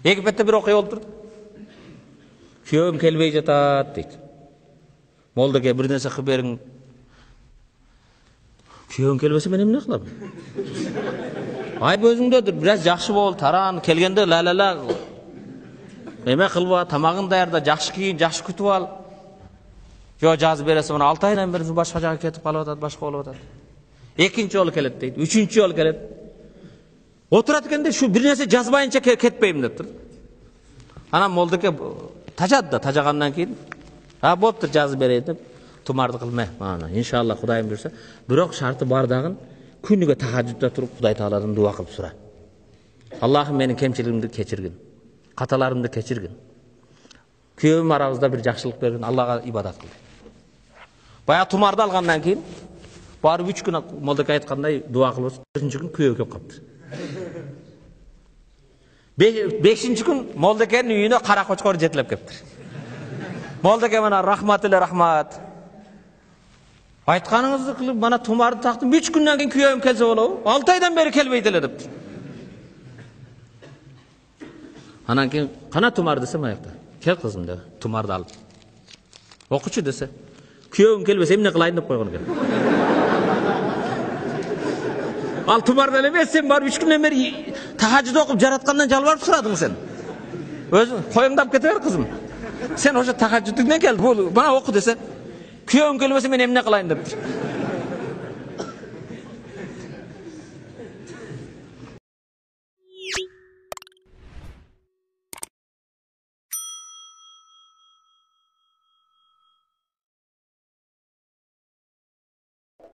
Egipet'te bir okuya oldu. Köyüm kelbey jatat deydi. Moldaga bir narsa qilib bering. Köyüm kelbese men emne qilaman? Ayb özüngdedir. Biraz yaxshi bol, taran, kelgende la la la. Neme qilib, tamagın dayarda, yaxshi kiyin, yaxshi kutib al. Yo жазып бересиң, 6 айдан бери башка жакка кетип калып атат, башка болуп атат. Экинчи жолу келет дейт, үчүнчү жолу келет. Отурат экенде şu bir нерсе жазбайынча кетпейм деп тур. Анан молдоке тажады, тажагандан кийин, болуптур жазып берейин деп, тумарды кылма. Мана, иншалла Кудайым буйрса, бирок шарты бар дагы күнүгө тахажжудда туруп Кудай Тааладан дуа кылып сура. Аллахым менин кемчилигимди кечиргин, каталарымды кечиргин. Köyüm arabızda bir жақшылық берген, Аллаға ибадат кыл. Бая тумарды алгандан кийин, барып 3 күн молдоке айткандай дуа кылып, 4-нчү күн күйөө келип калыптыр. 5-нчү күн молдокенин үйүнө кара кочкор жетилеп келиптир. Молдоке мана рахмат эле рахмат. Айтканыңызды кылып, мана тумарды тактым, 3 күндөн кийин күйөөм келсе болобу? 6 айдан бери келбейт эле дептир. Анан кийин кана тумар десем аякта. Kel kızım da, tumarda alıp. Okuçu dese, köyüm kelbese emne kılayın deyip koygun eкен. Al tumarda elemez, sen var 3 günden beri tahajjud okup jaratkandan jalvarıp suradın sen. Özün koyundap ketiver kızım. Sen hoca tahajjuddan geldi, bana oku dese, köyüm kelbese men emne kılayın deyip.